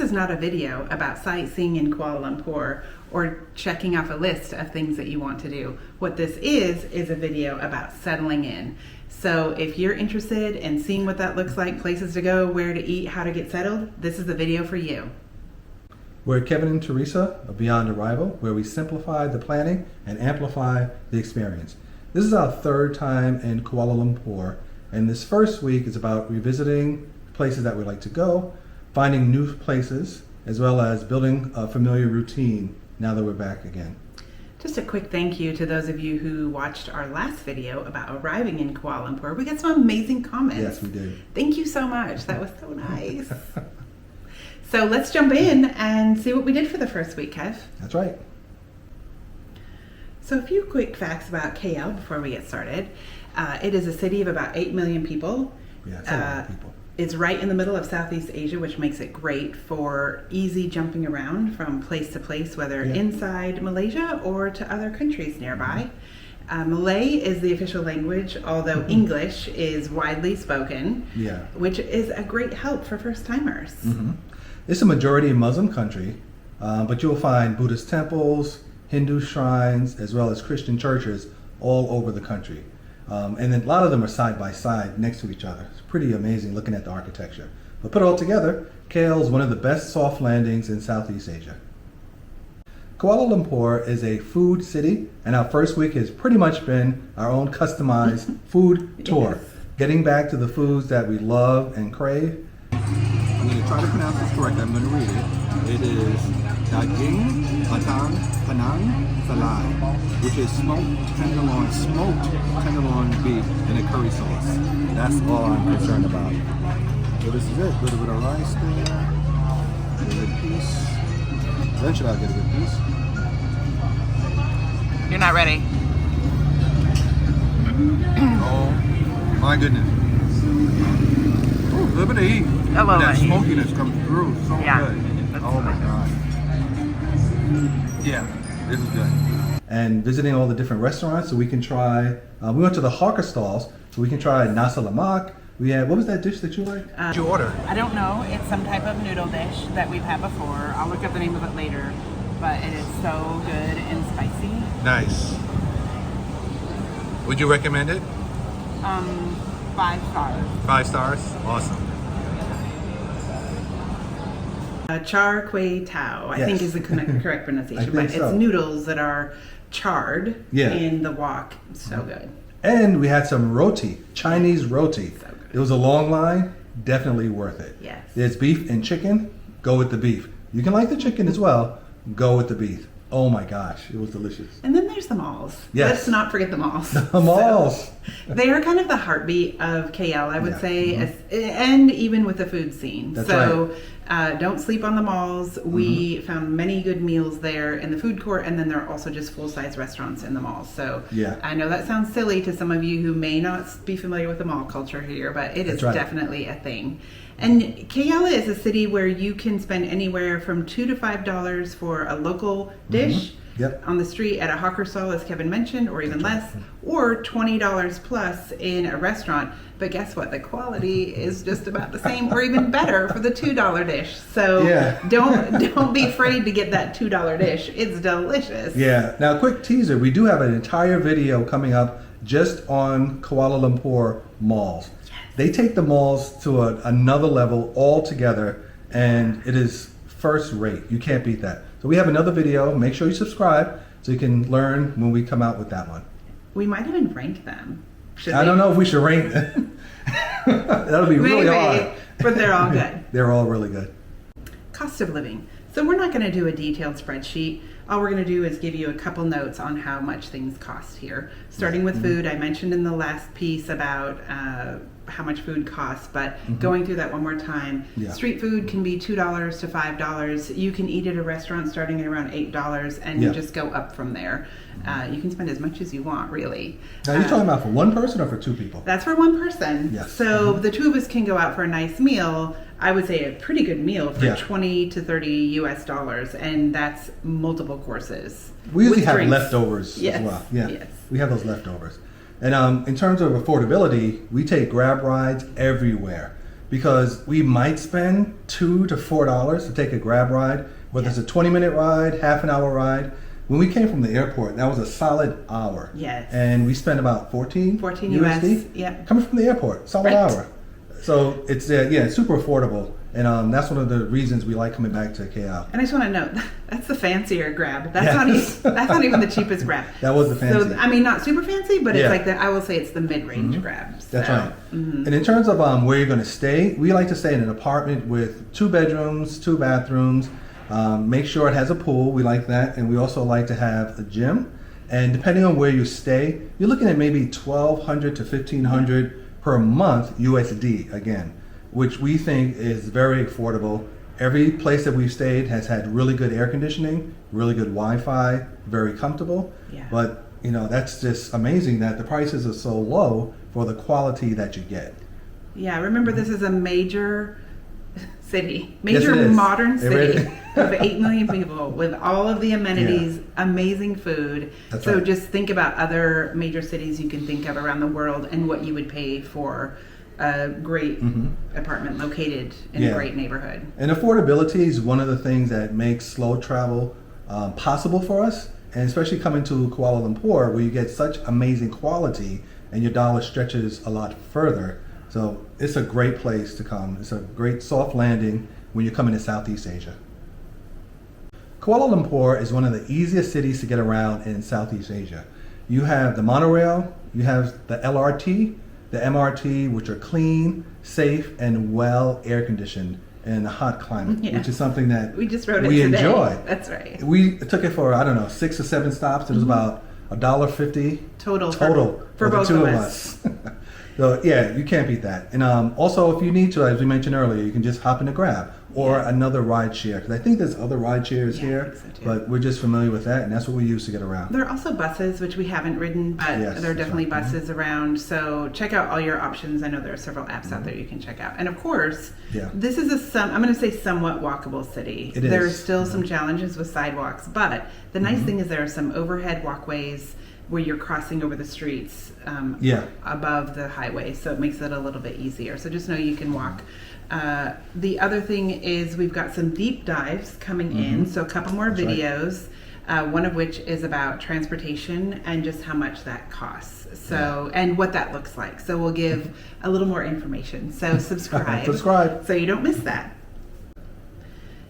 This is not a video about sightseeing in Kuala Lumpur or checking off a list of things that you want to do. What this is a video about settling in. So if you're interested in seeing what that looks like, places to go, where to eat, how to get settled, this is the video for you. We're Kevin and Teresa of Beyond Arrival, where we simplify the planning and amplify the experience. This is our third time in Kuala Lumpur, and this first week is about revisiting places that we'd like to go, finding new places, as well as building a familiar routine now that we're back again. Just a quick thank you to those of you who watched our last video about arriving in Kuala Lumpur. We got some amazing comments. Yes, we did. Thank you so much. That was so nice. So let's jump in and see what we did for the first week, Kev. That's right. So a few quick facts about KL before we get started. It is a city of about 8 million people. Yeah, it's a lot of people. It's right in the middle of Southeast Asia, which makes it great for easy jumping around from place to place, whether inside Malaysia or to other countries nearby. Malay is the official language, although English is widely spoken, which is a great help for first-timers. It's a majority Muslim country, but you'll find Buddhist temples, Hindu shrines, as well as Christian churches all over the country. And then a lot of them are side by side next to each other. It's pretty amazing looking at the architecture. But put it all together, KL is one of the best soft landings in Southeast Asia. Kuala Lumpur is a food city, and our first week has pretty much been our own customized food tour. Getting back to the foods that we love and crave. I'm going to try to pronounce this correctly. I'm going to read it. It is Daging Batang Panang Salai, which is smoked tenderloin beef in a curry sauce. That's all I'm concerned about. So this is it. A little bit of rice there. A good piece. Eventually I'll get a good piece. You're not ready. Oh my goodness. Ooh, a little bit of heat. That smokiness comes through so good. Oh my God. Yeah, this is good. And visiting all the different restaurants so we can try, we went to the hawker stalls so we can try nasi lemak. We had, what was that dish that you liked? What did you order? I don't know. It's some type of noodle dish that we've had before. I'll look up the name of it later, but it is so good and spicy. Nice. Would you recommend it? 5 stars. 5 stars? Awesome. Char kway tao, I think is the correct pronunciation, but it's noodles that are charred in the wok. So good. And we had some roti, Chinese roti. So good. It was a long line, definitely worth it. Yes. There's beef and chicken, go with the beef. You can like the chicken as well, go with the beef. Oh my gosh, it was delicious. And then there's the malls. Yes. Let's not forget the malls. The malls. So, they are kind of the heartbeat of KL, I would say, and even with the food scene. That's right. Don't sleep on the malls. We found many good meals there in the food court, and then there are also just full-size restaurants in the malls. So I know that sounds silly to some of you who may not be familiar with the mall culture here, but it is definitely a thing. And KL is a city where you can spend anywhere from $2 to $5 for a local dish on the street at a hawker stall, as Kevin mentioned, or even less, or $20 plus in a restaurant. But guess what? The quality is just about the same, or even better for the $2 dish. So don't be afraid to get that $2 dish. It's delicious. Yeah. Now, quick teaser: we do have an entire video coming up just on Kuala Lumpur malls. They take the malls to another level altogether, and it is first rate. You can't beat that. So we have another video. Make sure you subscribe so you can learn when we come out with that one. We might even rank them. I don't know if we should rank them. That'll be really hard. But they're all good. They're all really good. Cost of living. So we're not going to do a detailed spreadsheet. All we're going to do is give you a couple notes on how much things cost here. Starting with food, I mentioned in the last piece about how much food costs, but going through that one more time. Street food can be $2 to $5. You can eat at a restaurant starting at around $8, and you just go up from there. You can spend as much as you want, really. Now, you're talking about for one person or for 2 people? That's for one person. Yes. So the 2 of us can go out for a nice meal. I would say a pretty good meal for $20 to $30 US, and that's multiple courses. We usually have leftovers as well. We have those leftovers. And in terms of affordability, we take Grab rides everywhere. because we might spend $2 to $4 to take a Grab ride, whether it's a 20-minute ride, half an hour ride. When we came from the airport, that was a solid hour. Yes. And we spent about 14 USD. US, yeah. Coming from the airport, solid hour. So it's it's super affordable. And that's one of the reasons we like coming back to KL. And I just want to note, that's the fancier Grab. That's not even the cheapest Grab. That was the fancy. So, I mean, not super fancy, but it's like I will say it's the mid-range Grab. So. That's right. And in terms of where you're going to stay, we like to stay in an apartment with 2 bedrooms, 2 bathrooms. Make sure it has a pool. We like that. And we also like to have a gym. And depending on where you stay, you're looking at maybe $1,200 to $1,500 per month USD again, which we think is very affordable. Every place that we've stayed has had really good air conditioning, really good Wi-Fi, very comfortable. Yeah. But that's just amazing that the prices are so low for the quality that you get. Yeah, remember this is a major city, Yes, modern city of 8 million people with all of the amenities, amazing food. That's so right. just think about other major cities you can think of around the world and what you would pay for a great apartment located in a great neighborhood. And affordability is one of the things that makes slow travel possible for us, and especially coming to Kuala Lumpur where you get such amazing quality and your dollar stretches a lot further. So it's a great place to come. It's a great soft landing when you're coming to Southeast Asia. Kuala Lumpur is one of the easiest cities to get around in Southeast Asia. You have the monorail, you have the LRT, the MRT, which are clean, safe, and well air conditioned in a hot climate, which is something that we just rode it we today. enjoy. That's right. We took it for 6 or 7 stops. It was about $1.50 total for both the 2 of of us. us. So yeah, you can't beat that. And also, if you need to, as we mentioned earlier, you can just hop in a Grab or another ride share. Because I think there's other ride shares here, I think so too. but we're just familiar with that, and that's what we use to get around. There are also buses, which we haven't ridden, but there are definitely buses around. So check out all your options. I know there are several apps out there you can check out. And of course, this is I'm going to say somewhat walkable city. It is. There are still some challenges with sidewalks, but the nice thing is there are some overhead walkways where you're crossing over the streets above the highway, so it makes it a little bit easier. So just know you can walk. The other thing is we've got some deep dives coming in, so a couple more videos, one of which is about transportation and just how much that costs. So and what that looks like. So we'll give a little more information. So subscribe so you don't miss that.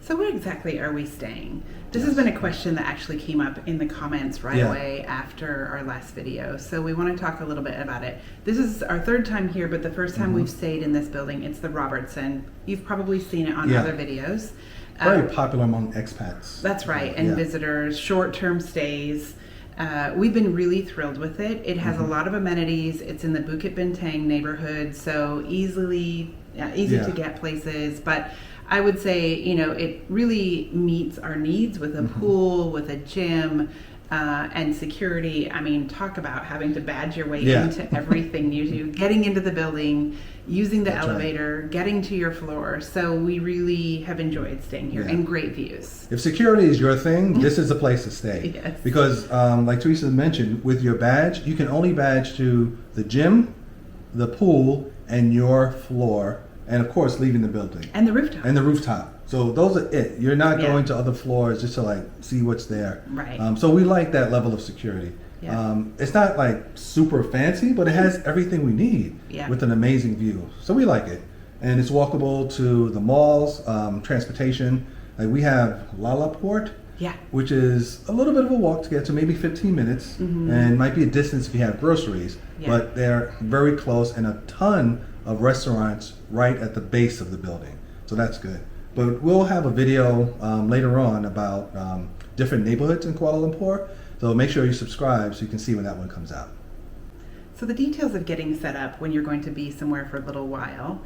So where exactly are we staying? This has been a question that actually came up in the comments right away after our last video. So we want to talk a little bit about it. This is our 3rd time here, but the first time we've stayed in this building. It's the Robertson. You've probably seen it on other videos. Very popular among expats. That's right, and visitors, short-term stays. We've been really thrilled with it. It has a lot of amenities. It's in the Bukit Bintang neighborhood, so easy to get places. But I would say, it really meets our needs with a pool, with a gym, and security. I mean, talk about having to badge your way into everything you do, getting into the building, using the elevator, getting to your floor. So we really have enjoyed staying here, and great views. If security is your thing, this is the place to stay. Yes. Because like Teresa mentioned, with your badge, you can only badge to the gym, the pool, and your floor. And of course, leaving the building. And the rooftop. So those are it. You're not going to other floors just to see what's there. Right. So we like that level of security. Yeah. It's not super fancy, but it has everything we need with an amazing view. So we like it. And it's walkable to the malls, transportation. We have Lalaport, which is a little bit of a walk to get to, maybe 15 minutes, and might be a distance if you have groceries. But they're very close, and a ton of restaurants right at the base of the building. So that's good. But we'll have a video later on about different neighborhoods in Kuala Lumpur. So make sure you subscribe so you can see when that one comes out. So the details of getting set up when you're going to be somewhere for a little while.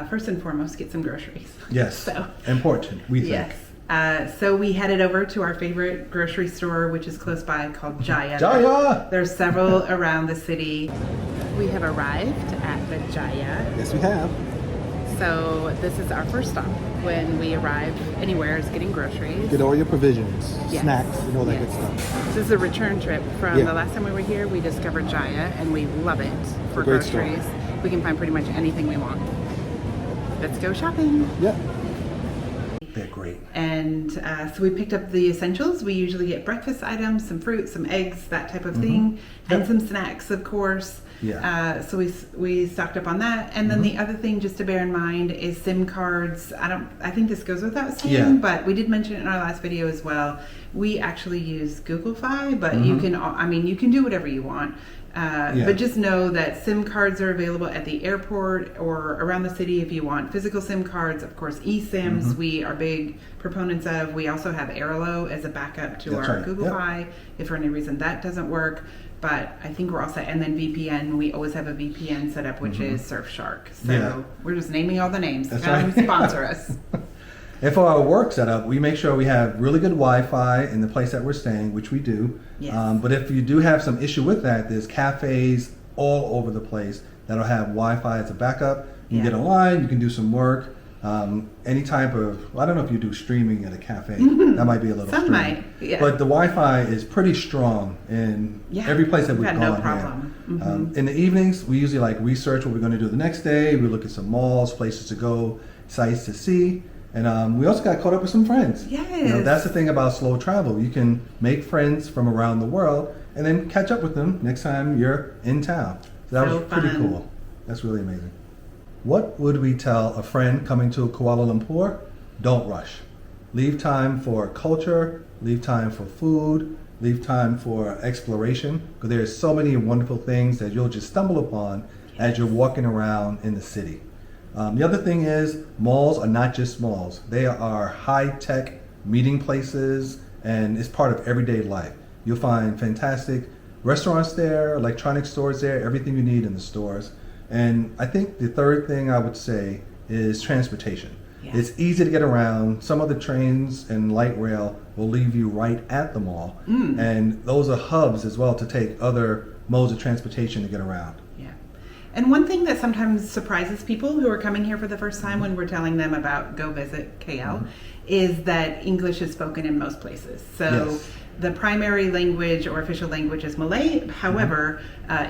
First and foremost, get some groceries. Yes, important, we think. Yes. So we headed over to our favorite grocery store, which is close by, called Jaya. Jaya! There's several around the city. We have arrived at the Jaya. Yes, we have. So this is our first stop when we arrive anywhere, is getting groceries. Get all your provisions, snacks, and all that good stuff. This is a return trip from the last time we were here. We discovered Jaya, and we love it for groceries. We can find pretty much anything we want. let's go shopping. Yep. They're great. And so we picked up the essentials. We usually get breakfast items, some fruit, some eggs, that type of thing, and some snacks, of course. Yeah. So we stocked up on that. And then the other thing just to bear in mind is SIM cards. I think this goes without saying, but we did mention it in our last video as well. We actually use Google Fi, but you can do whatever you want. But just know that SIM cards are available at the airport or around the city if you want physical SIM cards. Of course, eSIMs we are big proponents of. We also have Airlo as a backup to our Google Fi if for any reason that doesn't work. But I think we're all set. And then VPN, we always have a VPN set up, which is Surfshark. So we're just naming all the names. Come sponsor us. And for our work setup, we make sure we have really good Wi-Fi in the place that we're staying, which we do. Yes. But if you do have some issue with that, there's cafes all over the place that'll have Wi-Fi as a backup. You can get online, you can do some work. Any type of, I don't know if you do streaming at a cafe. That might be a little Some might, But the Wi-Fi is pretty strong in every place that we've gone. No problem. In the evenings, we usually like research what we're going to do the next day. We look at some malls, places to go, sites to see. And we also got caught up with some friends. Yes. That's the thing about slow travel. You can make friends from around the world and then catch up with them next time you're in town. So that was pretty cool. That's really amazing. What would we tell a friend coming to Kuala Lumpur? Don't rush. Leave time for culture, leave time for food, leave time for exploration, because there's so many wonderful things that you'll just stumble upon as you're walking around in the city. The other thing is, malls are not just malls. They are high-tech meeting places, and it's part of everyday life. You'll find fantastic restaurants there, electronic stores there, everything you need in the stores. And I think the third thing I would say is transportation. Yeah. It's easy to get around. Some of the trains and light rail will leave you right at the mall. And those are hubs as well to take other modes of transportation to get around. And one thing that sometimes surprises people who are coming here for the first time when we're telling them about go visit KL is that English is spoken in most places. So the primary language or official language is Malay. However,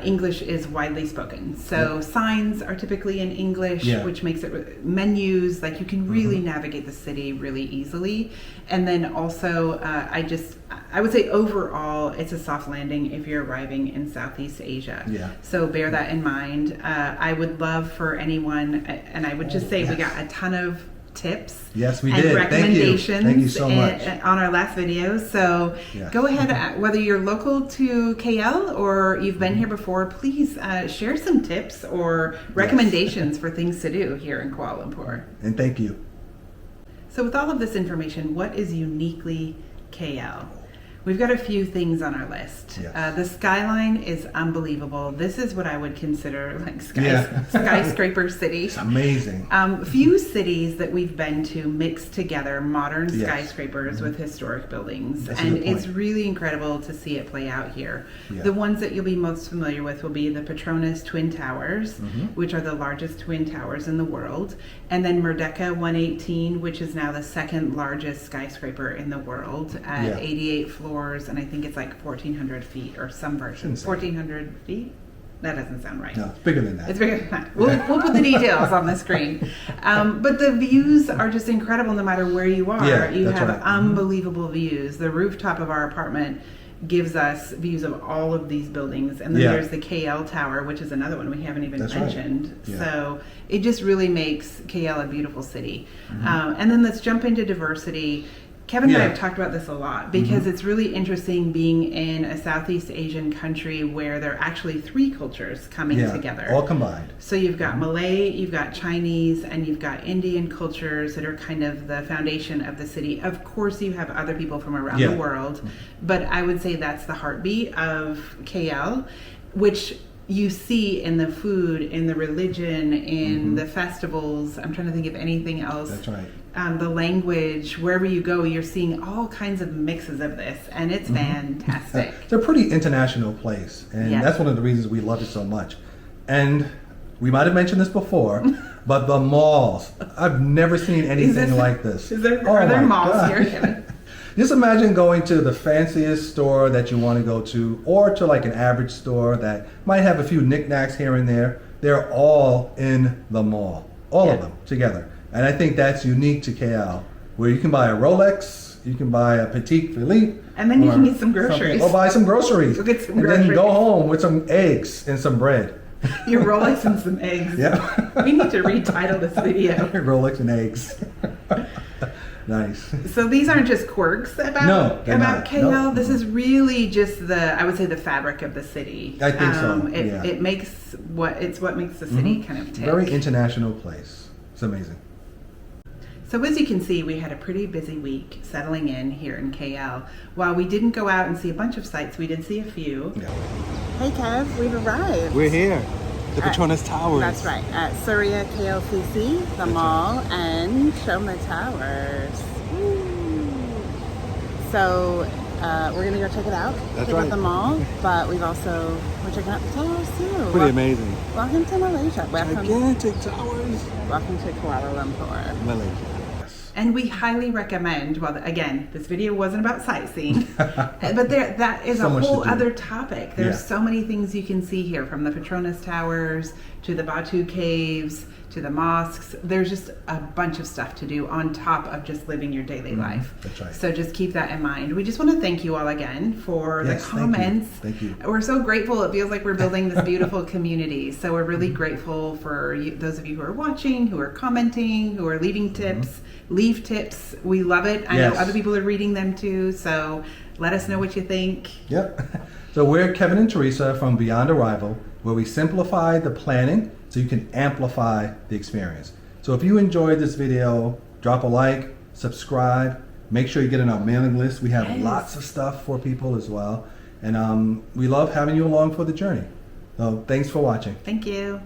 English is widely spoken. So signs are typically in English, which makes it menus, like you can really navigate the city really easily. And then also, I would say overall, it's a soft landing if you're arriving in Southeast Asia. So bear that in mind. I would love for anyone, and I would just say we got a ton of tips we and did. recommendations Thank you so much. On our last video. So go ahead, whether you're local to KL or you've been here before, please share some tips or recommendations for things to do here in Kuala Lumpur. And thank you. So with all of this information, what is uniquely KL? We've got a few things on our list. The skyline is unbelievable. This is what I would consider like skyscraper city. It's amazing. Few cities that we've been to mix together modern skyscrapers with historic buildings. And it's really incredible to see it play out here. The ones that you'll be most familiar with will be the Petronas Twin Towers, which are the largest twin towers in the world. And then Merdeka 118, which is now the second largest skyscraper in the world at 88 floors. And I think it's like 1,400 feet or some version. 1,400 feet? That doesn't sound right. No, it's bigger than that. It's bigger than that. We'll put the details on the screen. But the views are just incredible no matter where you are. You have unbelievable views. The rooftop of our apartment gives us views of all of these buildings. And then there's the KL Tower, which is another one we haven't even mentioned. So it just really makes KL a beautiful city. And then let's jump into diversity. Kevin and I have talked about this a lot because it's really interesting being in a Southeast Asian country where there are actually three cultures coming together. All combined. So you've got Malay, you've got Chinese, and you've got Indian cultures that are kind of the foundation of the city. Of course, you have other people from around the world, but I would say that's the heartbeat of KL, which you see in the food, in the religion, in the festivals. I'm trying to think of anything else. That's right. The language, wherever you go, you're seeing all kinds of mixes of this, and it's fantastic. It's a pretty international place, and that's one of the reasons we love it so much. And we might have mentioned this before, but the malls. I've never seen anything like this. Are there malls here, Kevin? Just imagine going to the fanciest store that you want to go to, or to like an average store that might have a few knickknacks here and there. They're all in the mall. all of them together. And I think that's unique to KL, where you can buy a Rolex, you can buy a Petit Philippe, and then you can get some groceries. Or buy some groceries. Get some and groceries. then go home with some eggs and some bread. Your Rolex and some eggs. Yeah. We need to retitle this video. Rolex and eggs. Nice. So these aren't just quirks about KL. Nope. This is really just I would say the fabric of the city. I think so. It makes what makes the city kind of tick. Very international place. It's amazing. So as you can see, we had a pretty busy week settling in here in KL. While we didn't go out and see a bunch of sites, we did see a few. Yeah. Hey Kev, we've arrived. We're here. The Petronas Towers. That's right, at Surya KLCC, the mall, and Shoma Towers. Woo. So we're gonna go check it out. Check out the mall, but we're checking out the towers too. Pretty amazing. Welcome to Malaysia. Gigantic towers. Welcome to Kuala Lumpur. Malaysia. And we highly recommend, well, again, this video wasn't about sightseeing, but that is a whole other topic. There's so many things you can see here, from the Petronas Towers to the Batu Caves to the mosques. There's just a bunch of stuff to do on top of just living your daily life. That's right. So just keep that in mind. We just want to thank you all again for the comments. Thank you. We're so grateful. It feels like we're building this beautiful community. So we're really grateful for those of you who are watching, who are commenting, who are leaving tips. Leave tips. We love it. I know other people are reading them too. So let us know what you think. Yep. So we're Kevin and Teresa from Beyond Arrival, where we simplify the planning so you can amplify the experience. So if you enjoyed this video, drop a like, subscribe, make sure you get on our mailing list. We have lots of stuff for people as well. And we love having you along for the journey. So thanks for watching. Thank you.